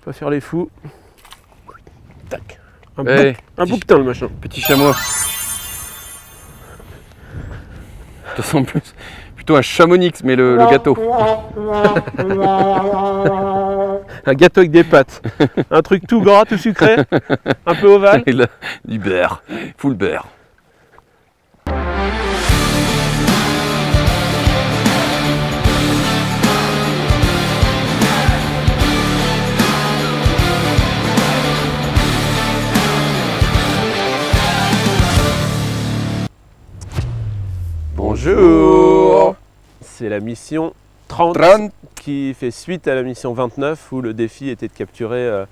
Pas faire les fous. Tac. Un bouquetin le machin. Petit chamois. Ça ressemble plutôt à Chamonix, mais le gâteau. Un gâteau avec des pâtes. Un truc tout gras, tout sucré. Un peu ovale. Du beurre. Full beurre. Bonjour. C'est la mission 30 qui fait suite à la mission 29 où le défi était de capturer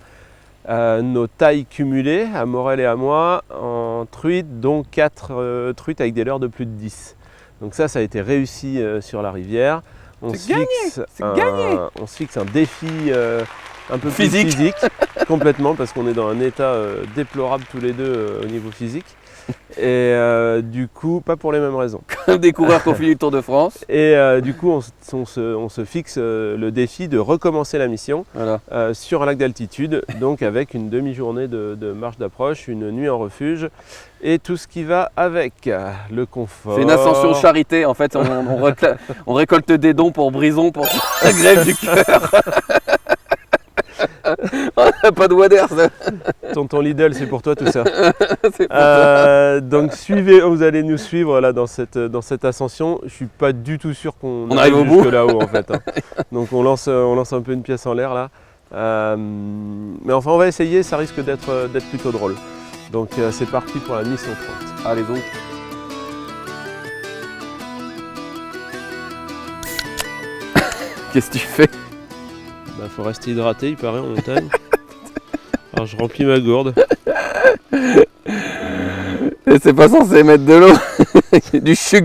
nos tailles cumulées, à Morel et à moi, en truites, dont 4 truites avec des leurres de plus de 10. Donc ça a été réussi sur la rivière. On se fixe un défi un peu plus physique, complètement, parce qu'on est dans un état déplorable tous les deux au niveau physique. Et du coup, pas pour les mêmes raisons. Comme des coureurs qui ont fini le Tour de France. Et du coup, on se fixe le défi de recommencer la mission sur un lac d'altitude, donc avec une demi-journée de marche d'approche, une nuit en refuge et tout ce qui va avec, le confort. C'est une ascension charité, en fait, on récolte des dons pour Brison pour la grève du cœur. Pas de water ça. Tonton Lidl, c'est pour toi tout ça. Donc vous allez nous suivre là dans cette ascension. Je suis pas du tout sûr qu'on arrive au bout là-haut en fait. Hein. Donc on lance un peu une pièce en l'air là. Mais enfin on va essayer, ça risque d'être plutôt drôle. Donc c'est parti pour la mission 30. Allez donc. Qu'est-ce que tu fais? Bah faut rester hydraté, il paraît, en montagne. Alors je remplis ma gourde. Et c'est pas censé mettre de l'eau. Du chuc.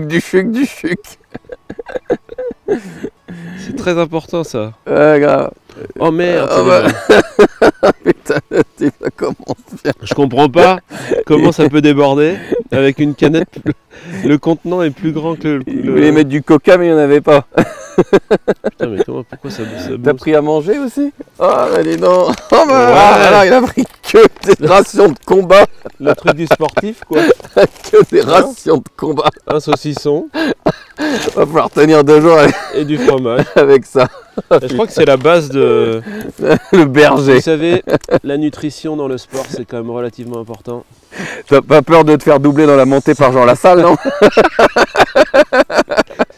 C'est très important ça. Ouais, grave. Oh merde. Putain, tu vas commencer. Je comprends pas comment ça peut déborder avec une canette. Le contenant est plus grand que le... Il voulait mettre du coca mais il n'y en avait pas. Putain mais pourquoi ça T'as pris à manger aussi? Oh mais dis donc. Oh bah ouais. alors, il a pris que des rations de combat. Le truc du sportif quoi. Que des rations de combat. Un saucisson. Va falloir tenir 2 jours et du fromage. Avec ça. Et je crois que c'est la base de... Le berger. Vous savez, la nutrition dans le sport c'est quand même relativement important. T'as pas peur de te faire doubler dans la montée par Jean Lassalle, non?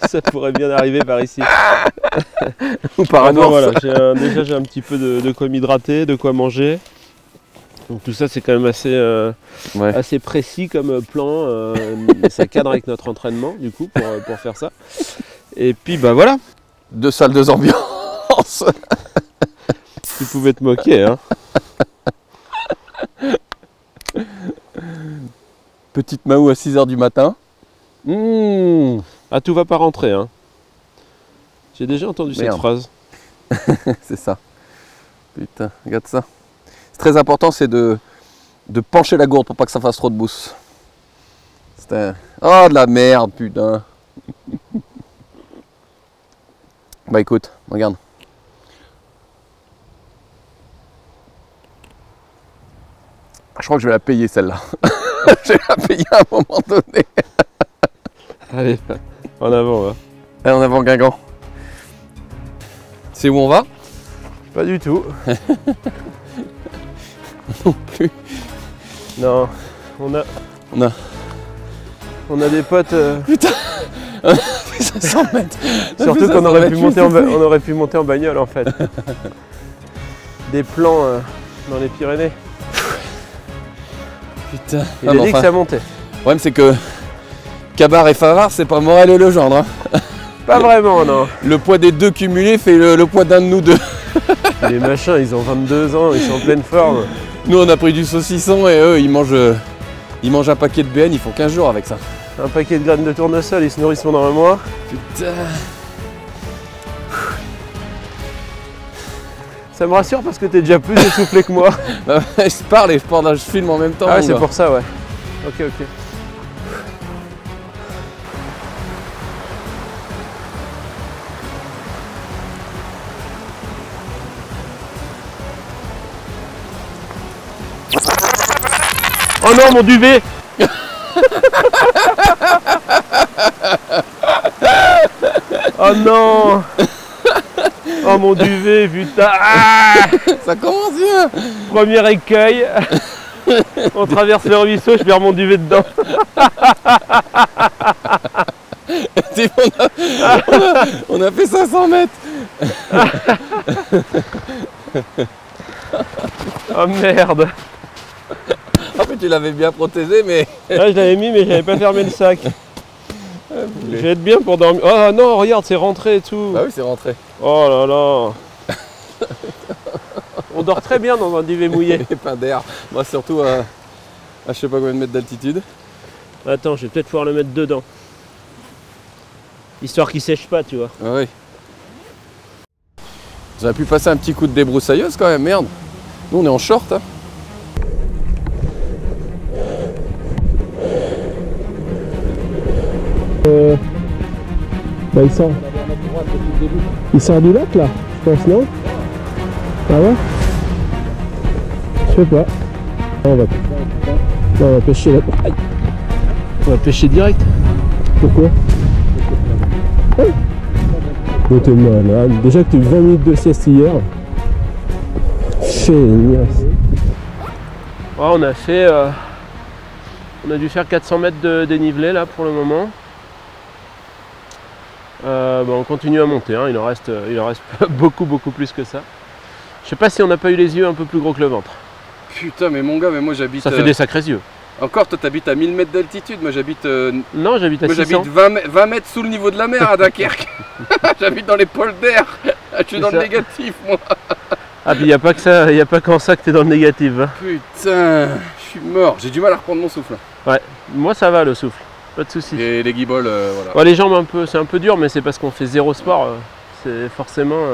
Ça pourrait bien arriver par ici. Ou par un ours. Voilà, déjà j'ai un petit peu de quoi m'hydrater, de quoi manger. Donc tout ça c'est quand même assez précis comme plan. Ça cadre avec notre entraînement du coup pour faire ça. Et puis bah voilà. 2 salles, 2 ambiances. Tu pouvais te moquer hein. Petite Mahou à 6 h du matin. Ah tout va pas rentrer hein. J'ai déjà entendu cette phrase. C'est ça. Putain, regarde ça. C'est très important, c'est de pencher la gourde pour pas que ça fasse trop de mousse. Oh de la merde, putain. Bah écoute, regarde. Je crois que je vais la payer celle-là. Je vais la payer à un moment donné. Allez, en avant va. Allez, en avant Guingamp. C'est où on va? Pas du tout. Non plus. Non, on a des potes. Putain 500 mètres. Surtout qu'on aurait pu monter en bagnole en fait. Des plans dans les Pyrénées. Putain. Il a dit que ça montait. Le problème c'est que Cabar et Favard, c'est pas Morel et Legendre. Hein. Pas vraiment, non. Le poids des deux cumulés fait le poids d'un de nous deux. Les machins, ils ont 22 ans, ils sont en pleine forme. Nous, on a pris du saucisson et eux, ils mangent un paquet de BN, ils font 15 jours avec ça. Un paquet de graines de tournesol, ils se nourrissent pendant un mois. Putain. Ça me rassure parce que t'es déjà plus essoufflé que moi. Bah, je parle et je filme en même temps. Ah ouais, c'est pour ça, ouais. Ok. Oh non, mon duvet. Oh non. Oh mon duvet, putain. Ah, ça commence bien. premier écueil. On traverse le ruisseau, je perds mon duvet dedans. On a fait 500 mètres. Oh merde. En fait, tu l'avais bien protégé, mais... Là, je l'avais mis, mais j'avais pas fermé le sac. Je vais être bien pour dormir. Oh non, regarde, c'est rentré et tout. Bah oui, c'est rentré. Oh là là. On dort très bien dans un duvet mouillé. Et pas d'air. Moi, surtout à je sais pas combien de mètres d'altitude. Attends, je vais peut-être pouvoir le mettre dedans. Histoire qu'il sèche pas, tu vois. Ah oui. J'aurais pu passer un petit coup de débroussailleuse quand même, merde. Nous, on est en short, hein. Bah il sort du lac là, je pense, non? Ah ouais? Je sais pas. On va pêcher là. Aïe. On va pêcher direct. Pourquoi? Oh, t'es malade. Déjà que t'as eu 20 minutes de sieste hier. Génial. Ouais, on a fait... on a dû faire 400 mètres de dénivelé là pour le moment. On continue à monter, hein. Il en reste beaucoup plus que ça. Je sais pas si on n'a pas eu les yeux un peu plus gros que le ventre. Putain, mais mon gars, mais moi j'habite... Ça fait des sacrés yeux. Encore, toi t'habites à 1000 mètres d'altitude, moi j'habite... Non, j'habite à 600. J'habite 20 mètres sous le niveau de la mer à Dunkerque. J'habite dans les polders. Je suis dans le négatif, moi. Ah, puis il n'y a pas que ça, il n'y a pas qu'en ça que t'es dans le négatif. Hein. Putain, je suis mort. J'ai du mal à reprendre mon souffle. Ouais, moi ça va le souffle. Pas de soucis. Et les guibolles, voilà. Ouais, les jambes c'est un peu dur, mais c'est parce qu'on fait zéro sport. C'est forcément...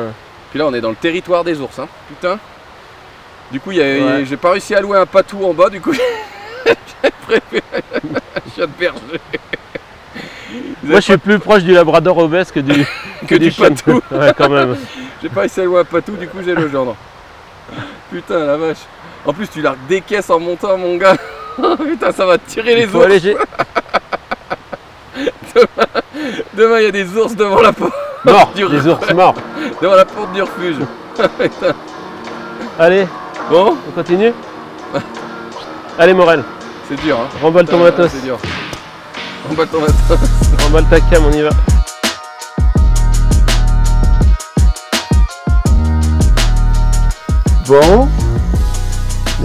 Puis là on est dans le territoire des ours, hein. Putain. Du coup j'ai pas réussi à louer un patou en bas, du coup j'ai préféré un chien de berger. Moi je suis plus proche du labrador obèse que du, du patou. Ouais, quand même. J'ai pas réussi à louer un patou, du coup j'ai le gendre. Putain la vache. En plus tu largues des caisses en montant, mon gars. Putain, ça va tirer les ours. Alléger. Demain il y a des ours devant la porte. Morts, des ours morts. Devant la porte du refuge. Allez, bon, on continue. Allez Morel. C'est dur, hein. Remballe ton matos. C'est dur. Remballe ton matos. Remballe ta cam, on y va. Bon,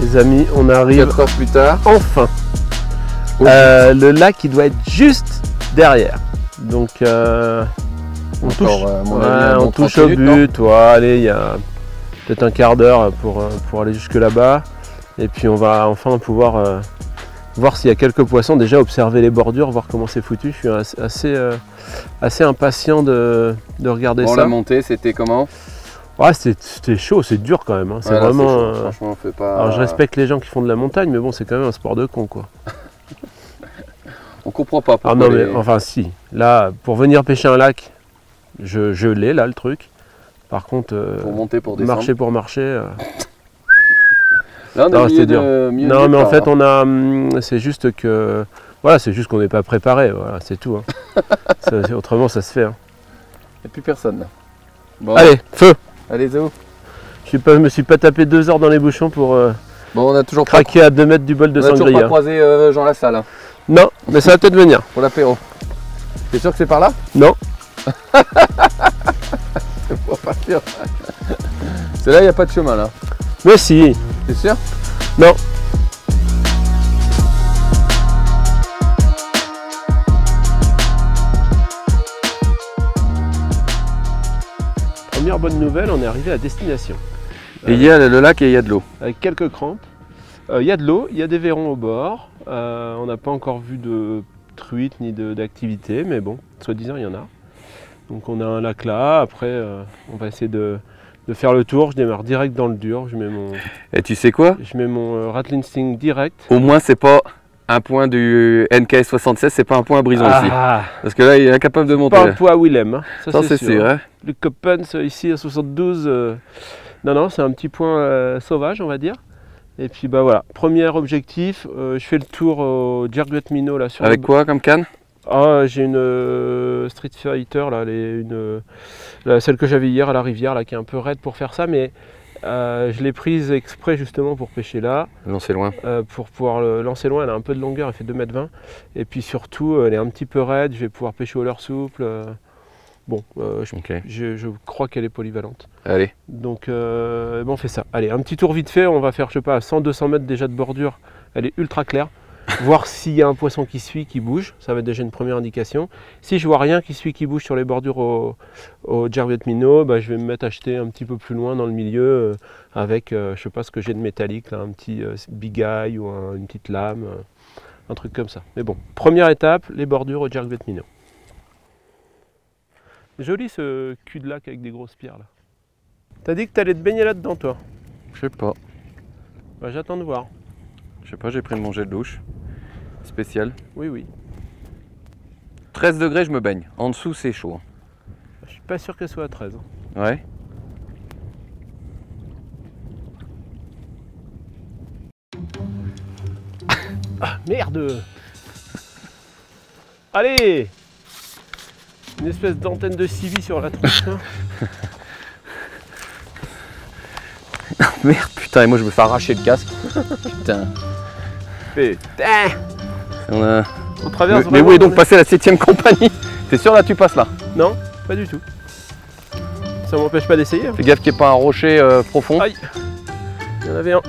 les amis, on arrive 4 heures plus tard. enfin. Le lac il doit être juste derrière. Donc on touche au but. Ouais, allez, il y a peut-être un quart d'heure pour aller jusque là-bas. Et puis on va enfin pouvoir voir s'il y a quelques poissons. Déjà observer les bordures, voir comment c'est foutu. Je suis assez impatient de regarder ça. La montée, c'était comment? Ouais, c'était chaud, c'est dur quand même. Hein. C'est vraiment. Chaud. Franchement, on fait pas. Alors je respecte les gens qui font de la montagne, mais bon, c'est quand même un sport de con, quoi. On comprend pas. Ah non, mais enfin, si. Là, pour venir pêcher un lac, je l'ai là le truc. Par contre, pour monter, pour descendre. Marcher pour marcher. Là, on a c'était dur. Non, mais en fait, on a. C'est juste que. Voilà, c'est juste qu'on n'est pas préparé. Voilà, c'est tout. Hein. Autrement, ça se fait. Hein. Il n'y a plus personne là. Bon. Allez, feu! Allez, Zéo. Je me suis pas tapé 2 heures dans les bouchons pour bon, on a toujours craquer à 2 mètres du bol de sangria. On a toujours pas croisé Jean Lassalle. Hein. Non, mais ça va peut-être venir. Pour l'apéro. T'es sûr que c'est par là? Non. C'est pas sûr. C'est là, il n'y a pas de chemin là. Mais si. T'es sûr? Non. Première bonne nouvelle, on est arrivé à destination. Et il y a le lac et il y a de l'eau. Avec quelques crampes. Il y a de l'eau, il y a des vairons au bord. On n'a pas encore vu de truites ni d'activité, mais bon, soi-disant il y en a. Donc on a un lac là, après on va essayer de faire le tour. Je démarre direct dans le dur, je mets mon... Et tu sais quoi? Je mets mon Rattling Sting direct. Au moins c'est pas un point du NKS 76, c'est pas un point à Brison ici. Parce que là il est incapable de monter. Pas un point à Willem, hein. Ça c'est sûr. Hein. Le Coppens ici à 72, non c'est un petit point sauvage on va dire. Et puis bah voilà, premier objectif, je fais le tour au Jerguet Minnow là sur Avec quoi comme canne? Ah, j'ai une Street Fighter là, celle que j'avais hier à la rivière là, qui est un peu raide pour faire ça, mais je l'ai prise exprès justement pour pêcher là. Lancer loin. Pour pouvoir le lancer loin, elle a un peu de longueur, elle fait 2,20 m. Et puis surtout, elle est un petit peu raide, je vais pouvoir pêcher au leurre souple. Bon, je crois qu'elle est polyvalente. Allez. Donc bon, on fait ça. Allez, un petit tour vite fait, on va faire, je sais pas, 100-200 mètres déjà de bordure. Elle est ultra claire. Voir s'il y a un poisson qui suit, qui bouge, ça va être déjà une première indication. Si je vois rien qui suit, qui bouge sur les bordures au Jerguet Minnow, bah, je vais me mettre à acheter un petit peu plus loin dans le milieu avec, je sais pas ce que j'ai de métallique, là, un petit big eye ou une petite lame, un truc comme ça. Mais bon, première étape, les bordures au Jerguet Minnow. Joli ce cul de lac avec des grosses pierres là. T'as dit que t'allais te baigner là-dedans toi? Je sais pas. Bah, j'attends de voir. Je sais pas, j'ai pris mon gel de douche. Spécial. Oui, oui. 13 degrés, je me baigne. En dessous, c'est chaud. Je suis pas sûr qu'elle soit à 13. Ouais. Ah, merde! Allez! Une espèce d'antenne de civi sur la tronche. Merde, putain, et moi je me fais arracher le casque. Putain. Putain! On traverse mais où est donc passé la 7ème compagnie? T'es sûr là tu passes là? Non, pas du tout. Ça m'empêche pas d'essayer. Fais gaffe qu'il n'y ait pas un rocher profond. Aïe! Il y en avait un.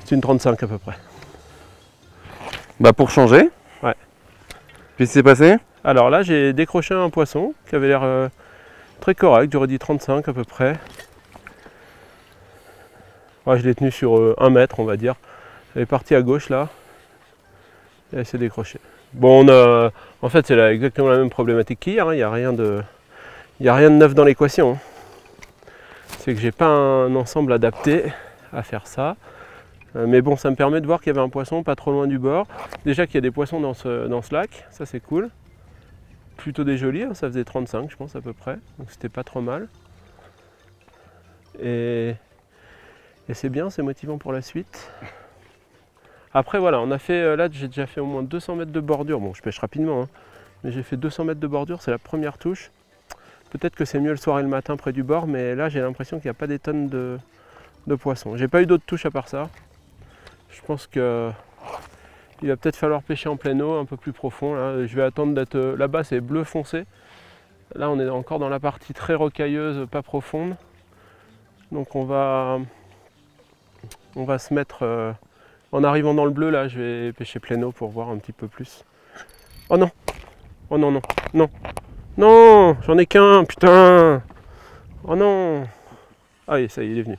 C'est une 35 à peu près. Bah pour changer. Ouais. Qu'est-ce qui s'est passé? Alors là j'ai décroché un poisson qui avait l'air très correct, j'aurais dit 35 à peu près. Ouais, je l'ai tenu sur 1 mètre on va dire. Elle est partie à gauche là. Et elle s'est décrochée. Bon, en fait c'est exactement la même problématique qu'hier, hein. Il n'y a rien de neuf dans l'équation. Hein. C'est que j'ai pas un ensemble adapté à faire ça. Mais bon, ça me permet de voir qu'il y avait un poisson pas trop loin du bord. Déjà qu'il y a des poissons dans ce lac, ça c'est cool. Plutôt des jolis, hein. Ça faisait 35 je pense à peu près, donc c'était pas trop mal. Et c'est bien, c'est motivant pour la suite. Après voilà, on a fait, là j'ai déjà fait au moins 200 mètres de bordure, bon je pêche rapidement, hein, mais j'ai fait 200 mètres de bordure, c'est la première touche. Peut-être que c'est mieux le soir et le matin près du bord, mais là j'ai l'impression qu'il n'y a pas des tonnes de poissons. J'ai pas eu d'autres touches à part ça. Je pense que il va peut-être falloir pêcher en pleine eau, un peu plus profond. Là. Je vais attendre d'être là-bas, c'est bleu foncé. Là, on est encore dans la partie très rocailleuse, pas profonde. Donc on va se mettre en arrivant dans le bleu. Là, je vais pêcher pleine eau pour voir un petit peu plus. Oh non! Oh non, non, non! Non! J'en ai qu'un, putain! Oh non! Ah oui, ça y est, il est venu.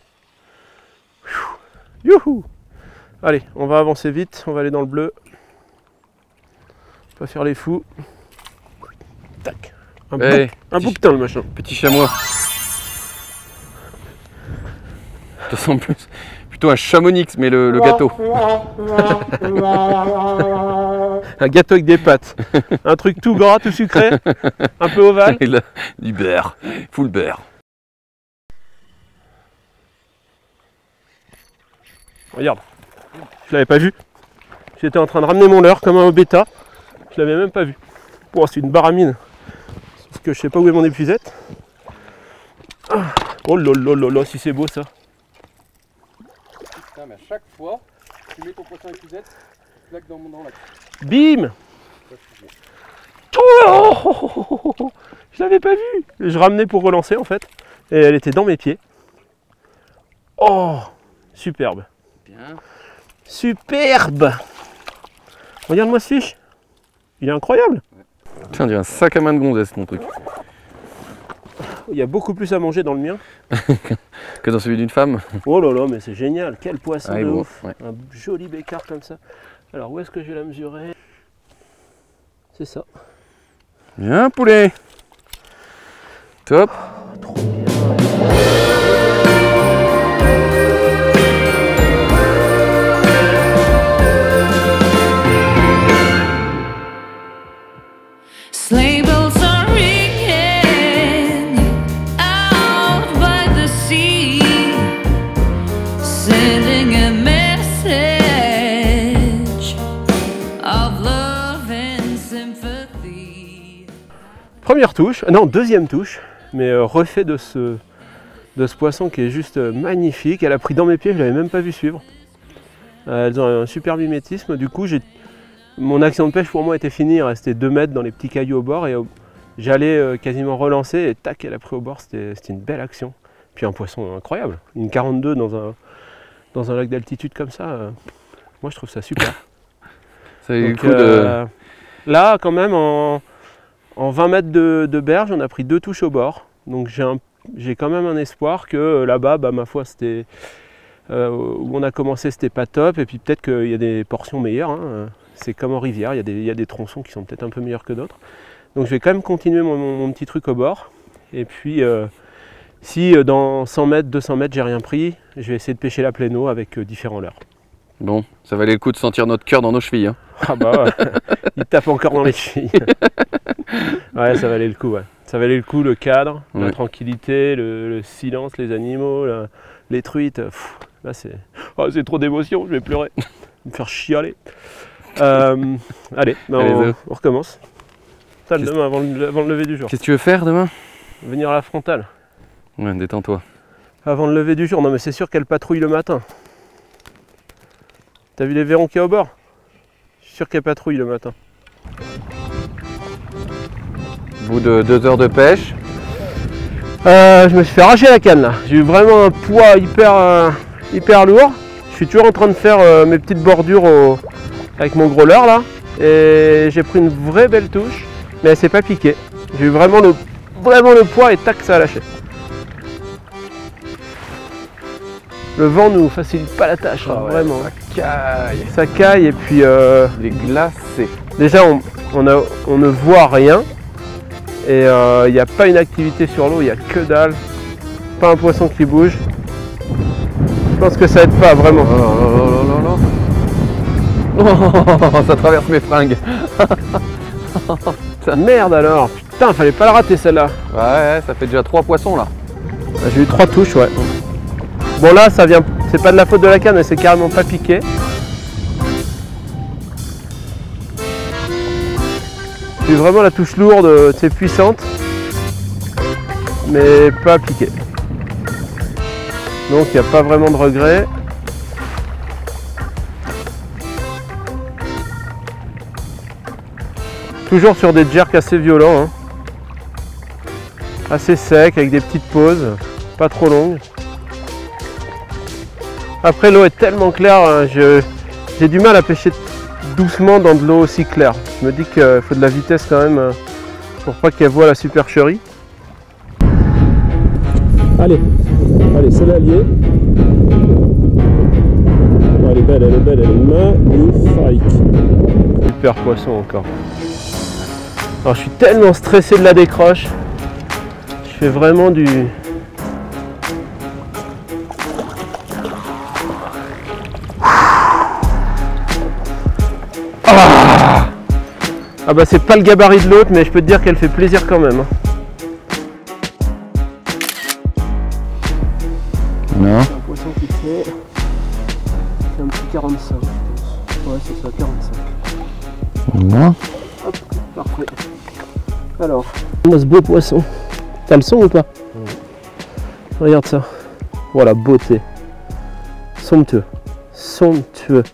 Youhou! Allez, on va avancer vite, on va aller dans le bleu. Pas faire les fous. Tac. Un bouquetin le machin. Petit chamois. Ça ressemble plutôt à un chamonix, mais le gâteau. Un gâteau avec des pâtes. Un truc tout gras, tout sucré. Un peu ovale. Du beurre. Full beurre. Regarde. Je l'avais pas vu. J'étais en train de ramener mon leurre comme un bêta. Je l'avais même pas vu. Bon, c'est une baramine. Parce que je sais pas où est mon épuisette. Oh là là là là, si c'est beau ça. Putain, mais à chaque fois, tu mets ton poisson épuisette, tu plaques dans mon lac. Bim! Oh, je l'avais pas vu. Je ramenais pour relancer en fait. Et elle était dans mes pieds. Oh, superbe. Bien. Superbe! Regarde-moi ce fiche. Il est incroyable. Tiens, il y a un sac à main de gonzesse mon truc. Il y a beaucoup plus à manger dans le mien. Que dans celui d'une femme. Oh là là, mais c'est génial. Quel poisson de bon, ouf. ouais. Un joli bécard comme ça. Alors, où est-ce que je vais la mesurer? C'est ça. Bien poulet. Top. Trop bien. Sleigh bells are ringing out by the sea. première touche, non, deuxième touche, mais refait de ce poisson qui est juste magnifique. Elle a pris dans mes pieds, je ne l'avais même pas vu suivre. Elles ont un super mimétisme. Du coup, mon action de pêche pour moi était finie. Il restait 2 mètres dans les petits cailloux au bord et j'allais quasiment relancer et tac, elle a pris au bord. C'était une belle action. Puis un poisson incroyable. Une 42 dans un lac d'altitude comme ça. Moi, je trouve ça super. Ça a eu le coup de... Là, quand même, en 20 mètres de berge, on a pris 2 touches au bord. Donc j'ai quand même un espoir que là-bas, ma foi, c'était où on a commencé, c'était pas top. Et puis peut-être qu'il y a des portions meilleures. Hein. C'est comme en rivière, il y a des tronçons qui sont peut-être un peu meilleurs que d'autres. Donc je vais quand même continuer mon petit truc au bord. Et puis si dans 100 mètres, 200 mètres, j'ai rien pris, je vais essayer de pêcher la pleine eau avec différents leurres. Bon, ça valait le coup de sentir notre cœur dans nos chevilles. Hein. Ah bah ouais, il tape encore dans les chevilles. Ouais, ça valait le coup, ouais. Ça valait le coup, le cadre, la tranquillité, le silence, les animaux, les truites. Pff, là c'est trop d'émotion, je vais pleurer. Je vais me faire chialer. Allez, on recommence. Ça, demain, avant le lever du jour. Qu'est-ce que tu veux faire demain? Venir à la frontale. Ouais, détends-toi. Avant le lever du jour, non mais c'est sûr qu'elle patrouille le matin. T'as vu les verrons qu'il y a au bord? Je suis sûr qu'elle patrouille le matin. Au bout de 2 heures de pêche. Je me suis fait arracher la canne là. J'ai eu vraiment un poids hyper lourd. Je suis toujours en train de faire mes petites bordures avec mon gros leurre là. Et j'ai pris une vraie belle touche, mais elle s'est pas piquée. J'ai eu vraiment le poids et tac, ça a lâché. Le vent nous facilite pas la tâche, hein, vraiment. Ça caille et puis il est glacé. Déjà on ne voit rien et il n'y a pas une activité sur l'eau, il n'y a que dalle, pas un poisson qui bouge. Je pense que ça aide pas vraiment. Oh, ça traverse mes fringues. Merde alors, putain, fallait pas la rater celle-là. Ouais, ça fait déjà 3 poissons là. J'ai eu 3 touches, ouais. Bon là, ça vient, c'est pas de la faute de la canne, mais c'est carrément pas piqué. J'ai eu vraiment la touche lourde, c'est puissante, mais pas piqué. Donc il n'y a pas vraiment de regret. Toujours sur des jerks assez violents, hein. Assez secs, avec des petites pauses, pas trop longues. Après l'eau est tellement claire, hein, j'ai du mal à pêcher doucement dans de l'eau aussi claire. Je me dis qu'il faut de la vitesse quand même pour pas qu'elle voie la supercherie. Allez, c'est l'allié. Elle est belle, elle est magnifique. Super poisson encore. Alors je suis tellement stressé de la décroche. Je fais vraiment du... Ah bah c'est pas le gabarit de l'autre, mais je peux te dire qu'elle fait plaisir quand même. Non. Un poisson qui fait... C'est un petit 45 je pense. Ouais c'est ça, 45. Non. Hop, parfait. Alors, on a ce beau poisson. T'as le son ou pas? Regarde ça. Voilà, beauté. Somptueux. Somptueux.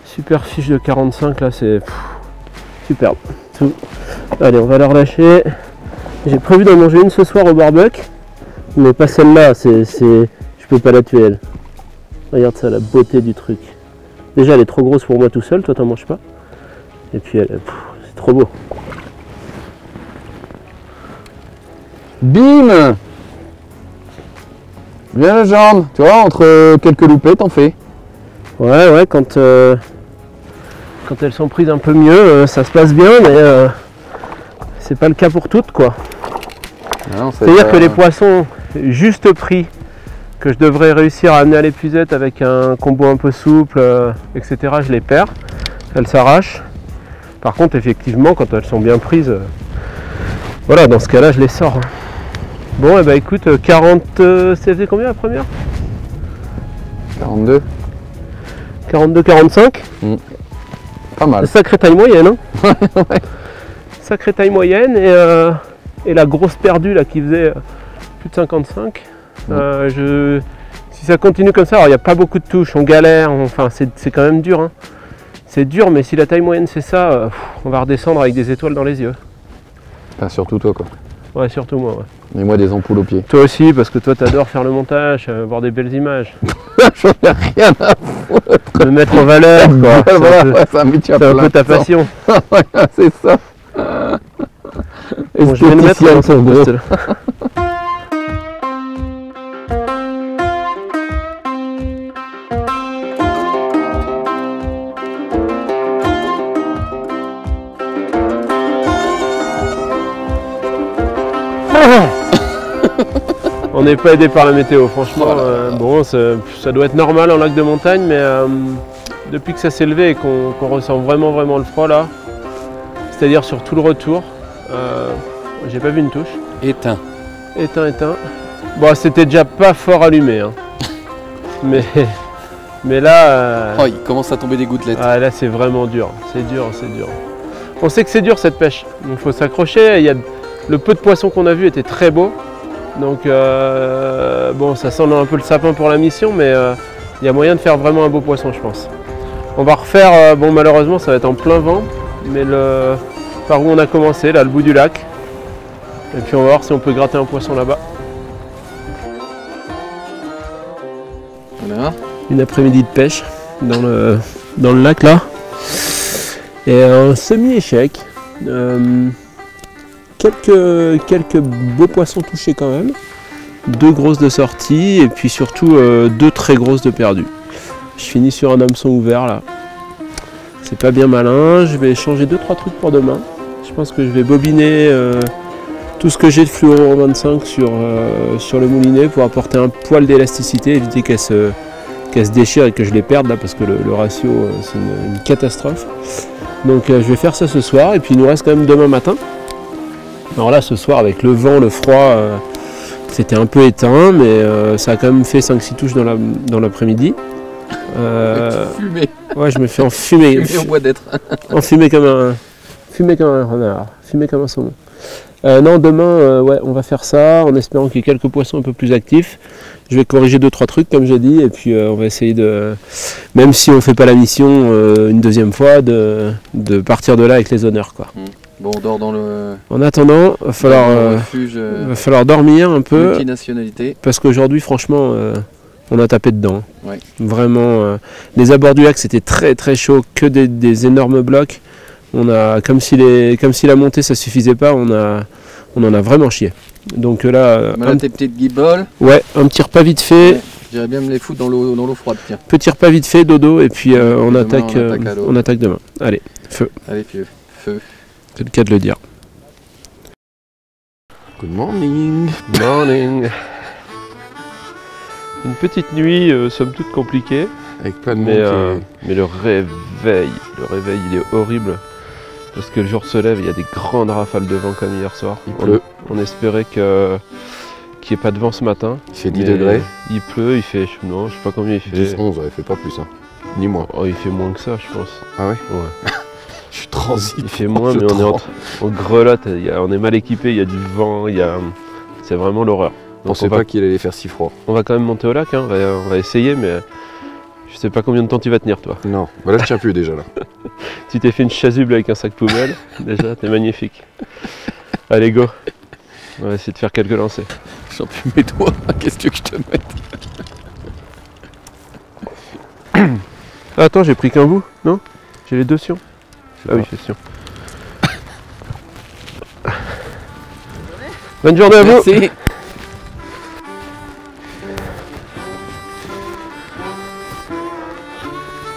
Super fiche de 45 là, c'est superbe. Tout. Allez, on va la relâcher. J'ai prévu d'en manger une ce soir au barbecue, mais pas celle-là. Je peux pas la tuer elle. Regarde ça, la beauté du truc. Déjà, elle est trop grosse pour moi tout seul. Toi, t'en manges pas. Et puis, c'est trop beau. Bim! Bien la jambe, tu vois, entre quelques loupés, t'en fais. Ouais, quand elles sont prises un peu mieux, ça se passe bien, mais c'est pas le cas pour toutes, quoi. C'est-à-dire que les poissons juste pris, que je devrais réussir à amener à l'épuisette avec un combo un peu souple, etc., je les perds, elles s'arrachent. Par contre, effectivement, quand elles sont bien prises, voilà, dans ce cas-là, je les sors. Bon, et bah écoute, 40, ça faisait combien la première? 42. 42-45. Pas mal. Sacrée taille moyenne, hein. Ouais. sacrée taille moyenne et la grosse perdue là qui faisait plus de 55. Si ça continue comme ça, alors il n'y a pas beaucoup de touches, on galère, enfin c'est quand même dur. Hein. C'est dur, mais si la taille moyenne c'est ça, on va redescendre avec des étoiles dans les yeux. Enfin, surtout toi quoi. Ouais, surtout moi. Ouais. Et moi des ampoules aux pieds. Toi aussi, parce que toi t'adores faire le montage, voir des belles images. J'en ai rien à foutre. Me mettre en valeur, quoi. Voilà, C'est un peu ta passion. C'est ça. Bon, je vais le mettre dans son poste là. On n'est pas aidé par la météo, franchement. Bon, ça doit être normal en lac de montagne, mais depuis que ça s'est levé et qu'on ressent vraiment le froid là, c'est-à-dire sur tout le retour, j'ai pas vu une touche. Éteint. Éteint. Bon, c'était déjà pas fort allumé, hein. mais là. Oh, il commence à tomber des gouttelettes. Ah, là, c'est vraiment dur. C'est dur. On sait que c'est dur cette pêche, donc faut s'accrocher. Le peu de poissons qu'on a vu était très beau. Donc bon, ça sent un peu le sapin pour la mission, mais il y a moyen de faire vraiment un beau poisson, je pense. On va refaire, bon malheureusement ça va être en plein vent, mais par où on a commencé, là, le bout du lac. Et puis on va voir si on peut gratter un poisson là-bas. Voilà. Une après-midi de pêche dans le lac là. Et un semi-échec. Quelques beaux poissons touchés quand même, 2 grosses de sortie et puis surtout 2 très grosses de perdues. Je finis sur un hameçon ouvert là, c'est pas bien malin, je vais changer 2-3 trucs pour demain. Je pense que je vais bobiner tout ce que j'ai de fluoro 25 sur le moulinet pour apporter un poil d'élasticité, éviter qu'elle se déchire et que je les perde là parce que le ratio c'est une catastrophe. Donc je vais faire ça ce soir et puis il nous reste quand même demain matin. Alors là ce soir avec le vent, le froid, c'était un peu éteint mais ça a quand même fait 5-6 touches dans l'après-midi. Fumé. Ouais, je me fais enfumer. Fumé au bois d'être. Enfumer comme un renard, fumé comme un saumon. Non, demain, ouais, on va faire ça en espérant qu'il y ait quelques poissons un peu plus actifs. Je vais corriger 2-3 trucs comme j'ai dit et puis on va essayer de, même si on ne fait pas la mission une deuxième fois, de partir de là avec les honneurs quoi. Bon, on dort dans le... En attendant, il va falloir dormir un peu. Multinationalité. Parce qu'aujourd'hui, franchement, on a tapé dedans. Ouais. Vraiment, les abords du lac, c'était très chaud, que des énormes blocs. On a, comme si la montée, ça suffisait pas, on en a vraiment chié. Donc là, tes petites guiboles. Ouais, un petit repas vite fait. Ouais, j'irais bien me les foutre dans l'eau froide, tiens. Petit repas vite fait, dodo, et puis on attaque demain. Allez, feu. Allez, feu. C'est le cas de le dire. Good morning. Morning. Une petite nuit, somme toute compliquée. Avec plein de monde. Mais le réveil, il est horrible. Parce que le jour se lève, il y a des grandes rafales de vent comme hier soir. Il pleut. On espérait qu'il n'y ait pas de vent ce matin. Il fait 10 degrés. Il pleut, il fait, non, je sais pas combien il fait. 10, 11, il fait pas plus. Hein. Ni moins. Oh, il fait moins que ça, je pense. Ah ouais? Ouais. Je suis transi. Il fait moins, mais on grelotte, on est mal équipé, il y a du vent, c'est vraiment l'horreur. Je pensais pas qu'il allait faire si froid. On va quand même monter au lac, hein. On va essayer, mais je sais pas combien de temps tu vas tenir toi. Non, voilà, je tiens plus déjà là. Tu t'es fait une chasuble avec un sac poubelle, déjà, t'es magnifique. Allez, go. On va essayer de faire quelques lancers. J'en plus mes doigts, qu'est-ce que je te mette? Ah, attends, j'ai pris qu'un bout, non? J'ai les deux sions. Ah oui, c'est sûr. Bonne journée à vous. Merci.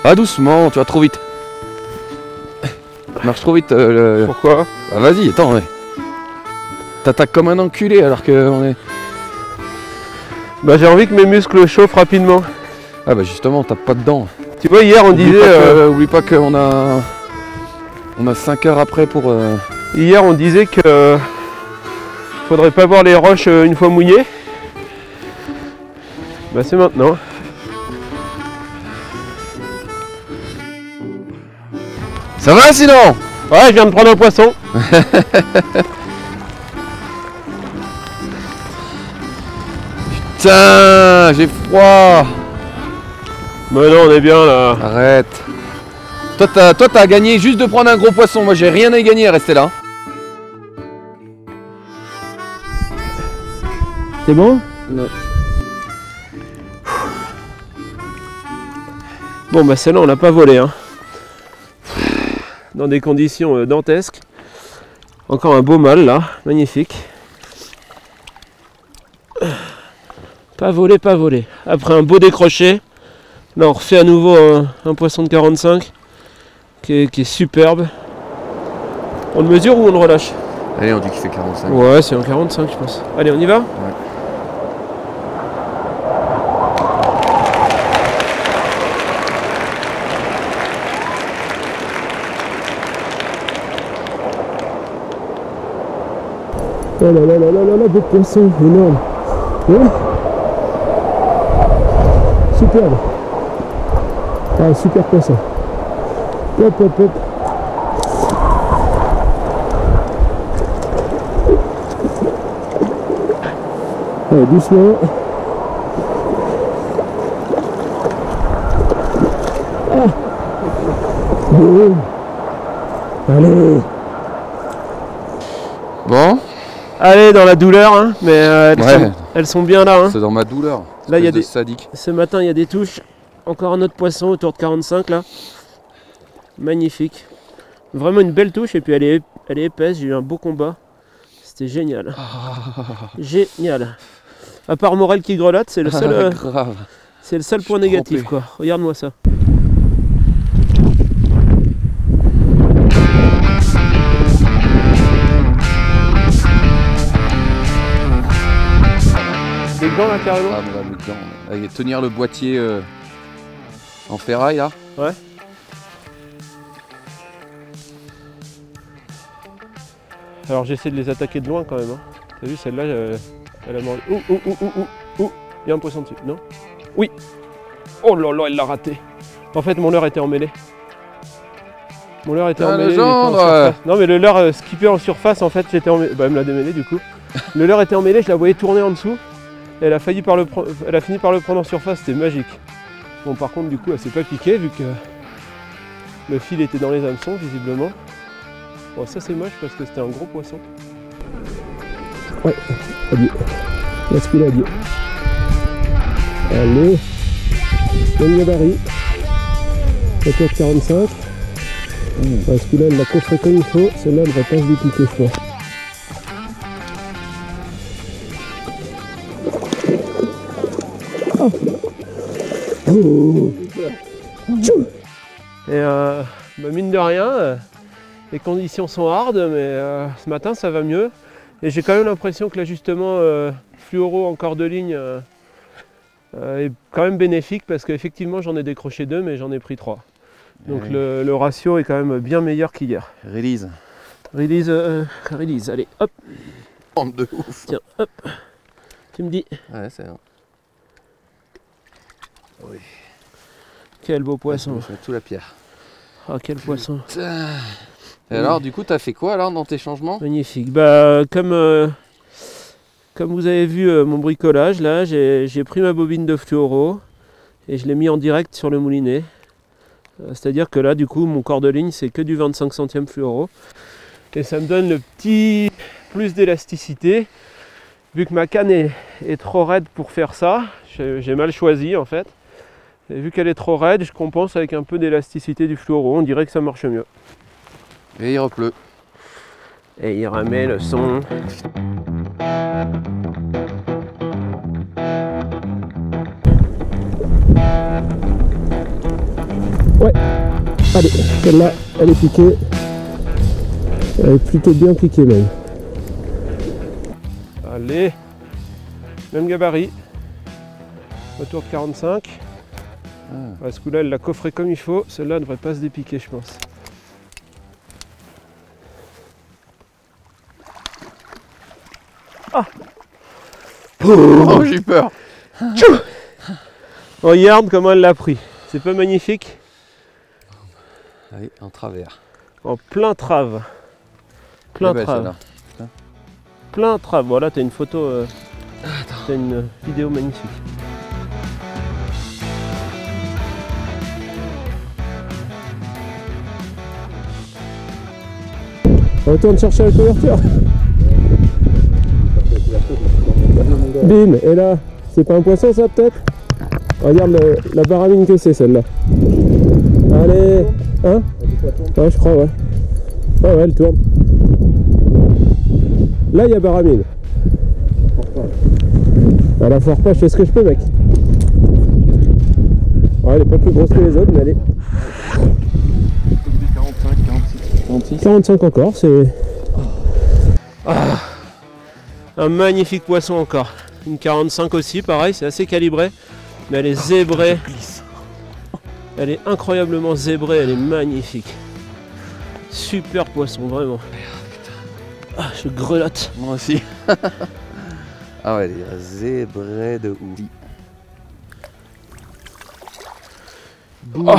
Ah doucement, tu vas trop vite. Marche trop vite. Pourquoi? Bah vas-y, attends. Ouais. T'attaques comme un enculé alors que on est... Bah j'ai envie que mes muscles chauffent rapidement. Ah bah justement, tape pas dedans. Tu vois, hier on disait... Oublie pas qu'on a... On a 5 heures après pour... Hier on disait que... Faudrait pas voir les roches une fois mouillées. Bah c'est maintenant. Ça va sinon? Ouais, je viens de prendre un poisson. Putain, j'ai froid. Mais non, on est bien là. Arrête. Toi, t'as gagné juste de prendre un gros poisson. Moi, j'ai rien à y gagner à rester là. C'est bon? Non. Bon, bah celle-là, on l'a pas volé. Hein. Dans des conditions dantesques. Encore un beau mâle là, magnifique. Pas volé, pas volé. Après un beau décroché, là on refait à nouveau un poisson de 45 qui est superbe. On le mesure ou on le relâche? Allez, on dit qu'il fait 45. Ouais, c'est en 45 je pense. Allez, on y va? Ouais. Oh là là là là là là, beau poisson, énorme. Ouais. Superbe. Ah, super poisson. Hop, hop, hop. Allez, doucement. Ah. Boum. Allez. Bon. Allez, dans la douleur, hein, mais elles sont bien là. Hein. C'est dans ma douleur. Là, il y a des sadiques. Ce matin, il y a des touches. Encore un autre poisson autour de 45 là. Magnifique. Vraiment une belle touche et puis elle est épaisse. J'ai eu un beau combat. C'était génial. Génial. À part Morel qui grelotte, c'est le seul, c'est le seul point négatif quoi. Regarde-moi ça. Les gants là carrément. Ah, mais là, le gant. Allez, tenir le boîtier en ferraille là. Ouais. Alors j'essaie de les attaquer de loin quand même. Hein. T'as vu celle-là, elle a mordu. Oh, il y a un poisson dessus, non? Oui. Oh là là, elle l'a raté. En fait, mon leurre était emmêlé. Mon leurre était emmêlé. Non mais le leurre skippé en surface, en fait, j'étais emmêlé. Bah, elle me l'a démêlé du coup. Le leurre était emmêlé, je la voyais tourner en dessous. Et elle a fini par le prendre en surface, c'était magique. Bon, par contre, du coup, elle s'est pas piquée vu que le fil était dans les hameçons, visiblement. Bon, ça c'est moche parce que c'était un gros poisson. Ouais, adieu. Est-ce qu'il a dit? Allez. Même gabarit. Autour de 45. Parce que là, elle l'a coffré comme il faut. Celle-là, elle va pas se dépiquer, je pense. Oh. Et bah mine de rien, les conditions sont hardes, mais ce matin ça va mieux. Et j'ai quand même l'impression que l'ajustement fluoro en corps de ligne est quand même bénéfique parce qu'effectivement j'en ai décroché 2 mais j'en ai pris 3. Donc le ratio est quand même bien meilleur qu'hier. Release. Release, allez hop. De ouf. Tiens, hop. Tu me dis. Ouais, c'est vrai. Oui. Quel beau poisson. Je mets tout la pierre. Ah, quel poisson. Et alors, du coup, t'as fait quoi alors dans tes changements? Magnifique. Bah, comme vous avez vu mon bricolage, là, j'ai pris ma bobine de fluoro et je l'ai mis en direct sur le moulinet. C'est-à-dire que là, du coup, mon corps de ligne, c'est que du 25 centièmes fluoro. Et ça me donne le petit plus d'élasticité. Vu que ma canne est trop raide pour faire ça, j'ai mal choisi en fait. Et vu qu'elle est trop raide, je compense avec un peu d'élasticité du fluoro. On dirait que ça marche mieux. Et il repleut. Et il remet le son. Ouais. Allez, celle-là, elle est piquée. Elle est plutôt bien piquée même. Allez. Même gabarit. Autour de 45. Ce coup-là, elle l'a coffré comme il faut. Celle-là ne devrait pas se dépiquer, je pense. Ah. Oh, j'ai eu peur. Regarde comment elle l'a pris. C'est pas magnifique? Allez, en travers. En plein trave. Plein Eh ben, trave. celle-là. Plein trave. Voilà, t'as une photo, t'as une vidéo magnifique. On retourne chercher la couverture. Bim, et là, c'est pas un poisson ça peut-être? Regarde la baramine que c'est celle-là. Allez, hein? Ouais, je crois, ouais. Ouais, elle tourne. Là, il y a baramine. À la foire pas, je fais ce que je peux, mec. Ouais, elle est pas plus grosse que les autres, mais elle est... 45, 46, 46. 45 encore, c'est... Un magnifique poisson encore. Une 45 aussi, pareil, c'est assez calibré. Mais elle est zébrée. Elle est incroyablement zébrée, elle est magnifique. Super poisson, vraiment. Ah, je grelotte. Moi aussi. Ah ouais, elle est zébrée de ouf. Oh.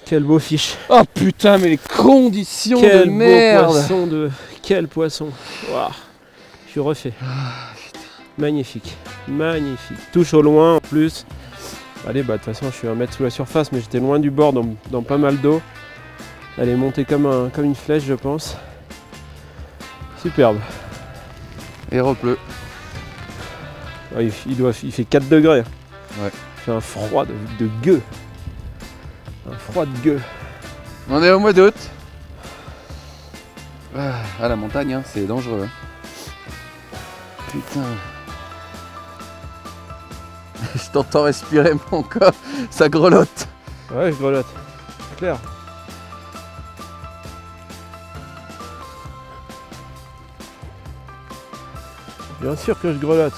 Quel beau fiche. Oh putain, mais les conditions Quel de beau merde. poisson de... Quel poisson. Waouh. Je suis refait. Magnifique. Magnifique. Touche au loin en plus. Allez, bah de toute façon, je suis 1 mètre sous la surface, mais j'étais loin du bord dans pas mal d'eau. Elle est montée comme une flèche, je pense. Superbe. Et repleut. Ah, il fait 4 degrés. Ouais. Il fait un froid de gueux. Un froid de gueux. On est au mois d'août. Ah, la montagne, hein, c'est dangereux. Hein. Putain. Je t'entends respirer mon corps, ça grelotte. Ouais, je grelotte. Clair. Bien sûr que je grelotte.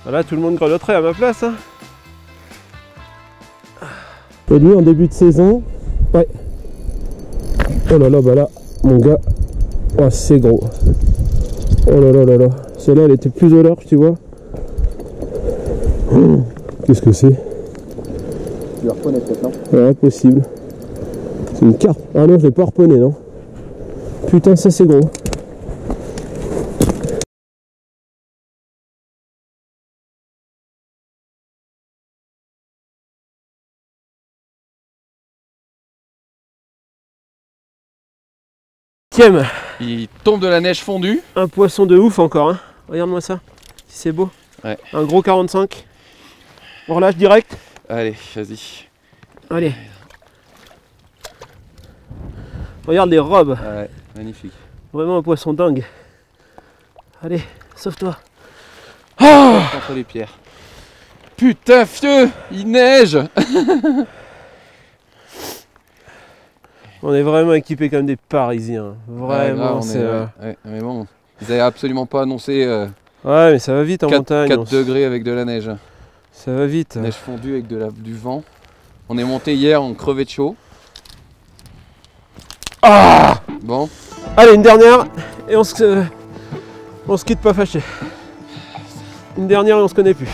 Voilà, tout le monde grelotterait à ma place. Hein. Et lui en début de saison, ouais. Oh là là, bah là, mon gars, oh, c'est gros. Oh là là là là, celle-là elle était plus au large, tu vois. Oh, qu'est-ce que c'est? Tu la reconnais peut-être, non? Ouais, possible. C'est une carpe. Ah non, je l'ai pas harponné, non. Putain, ça c'est gros. Tiens, Il tombe de la neige fondue. un poisson de ouf encore. Hein. Regarde-moi ça. Si c'est beau. Ouais. Un gros 45. On relâche direct. Allez, vas-y. Allez. Regarde les robes. Ouais, magnifique. Vraiment un poisson dingue. Allez, sauve-toi. Entre les pierres. Putain, fieu, il neige. On est vraiment équipés comme des Parisiens. Vraiment, Ouais, c'est... ouais, mais bon, ils avaient absolument pas annoncé Ouais, mais ça va vite en 4 montagne. 4 degrés avec de la neige. Ça va vite. Neige fondue avec du vent. On est monté hier, on crevait de chaud. Ah! Bon, Allez, une dernière et on se quitte pas fâché. Une dernière et on se connaît plus.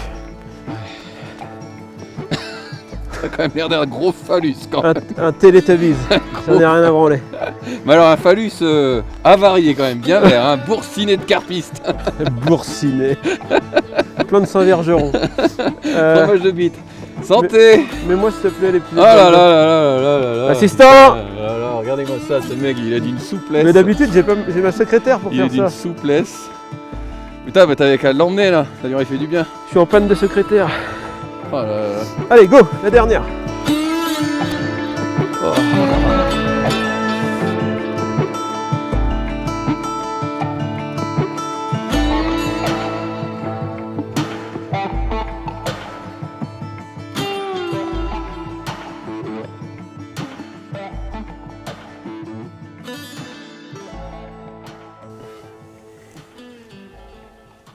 ça a quand même l'air d'un gros phallus quand même. Un Teletubbies. J'en ai rien à branler. Mais alors un phallus avarié quand même, bien vert, un boursiné de carpiste. Boursiné. Plein de Saint-Vergeron. Fromage de bite. Santé. Mais moi s'il te plaît les plus. Oh là là là là là là là. Assistant. Ah là là, regardez-moi ça, ce mec, il a d'une souplesse. Mais d'habitude j'ai ma secrétaire pour il a faire d'une ça. souplesse. Putain, bah t'avais qu'à l'emmener là, ça lui aurait fait du bien. Je suis en panne de secrétaire. Oh là là là. Allez, go, la dernière. Oh.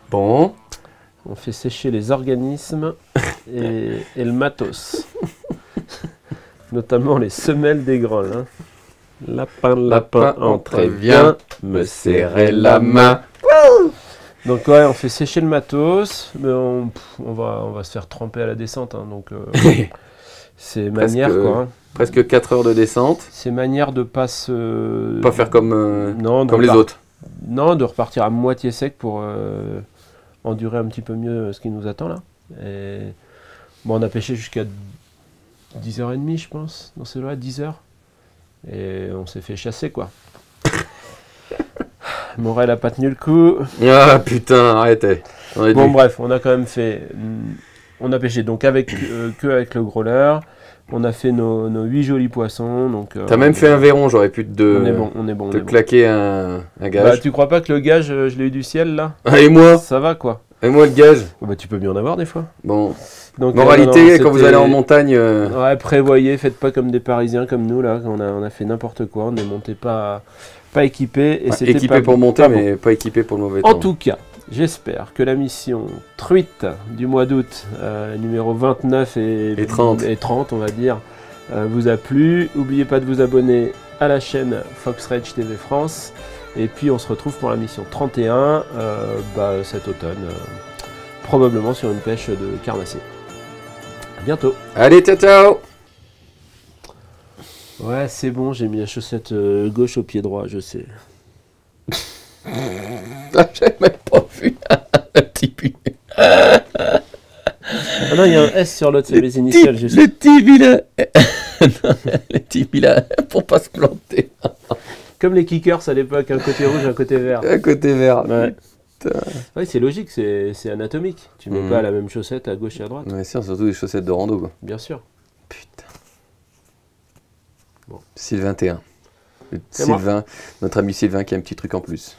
Bon, On fait sécher les organismes et le matos. Notamment les semelles des grolles. Hein. Lapin, entrez bien, me serrer la main. Donc ouais, on fait sécher le matos, mais on va se faire tremper à la descente. Hein, donc c'est manière quoi. Hein. presque 4 heures de descente. C'est manière de pas se... Pas faire comme, non, comme les autres. Non, de repartir à moitié sec pour endurer un petit peu mieux ce qui nous attend là. Et... Bon, on a pêché jusqu'à 10h30, je pense, dans ces là 10h. Et on s'est fait chasser, quoi. Morel a pas tenu le coup. Ah putain, arrêtez. Bon, bref, on a quand même fait... On a pêché donc avec le growler. On a fait nos 8 jolis poissons. T'as même fait un verron, j'aurais pu on est bon, claquer un gage. Bah, tu crois pas que le gage, je l'ai eu du ciel là? Ah, et moi? Ça va quoi. Et moi le gage? Bah, tu peux bien en avoir des fois. Bon. Donc, moralité, quand vous allez en montagne... Ouais, prévoyez, faites pas comme des Parisiens comme nous là. On a fait n'importe quoi, on n'est monté pas équipé. Et c'était équipé pour monter, mais pas équipé pour le mauvais temps. En tout cas, j'espère que la mission truite du mois d'août, numéro 29 et 30 on va dire, vous a plu. N'oubliez pas de vous abonner à la chaîne Fox Rage TV France. Et puis on se retrouve pour la mission 31 cet automne, probablement sur une pêche de carnassier. À bientôt. Allez, ciao ciao. Ouais, c'est bon, j'ai mis la chaussette gauche au pied droit, je sais. J'avais même pas vu un petit peu. Ah non, il y a un S sur l'autre, c'est mes initiales. Le type, là. Le type, là, pour pas se planter. Comme les kickers à l'époque, un côté rouge, un côté vert. Un côté vert. Ouais. Ouais, c'est logique, c'est anatomique. Tu mets pas la même chaussette à gauche et à droite. Ouais, c'est surtout des chaussettes de rando, quoi. Bien sûr. Putain. Bon. Sylvain T1. Sylvain, notre ami Sylvain qui a un petit truc en plus.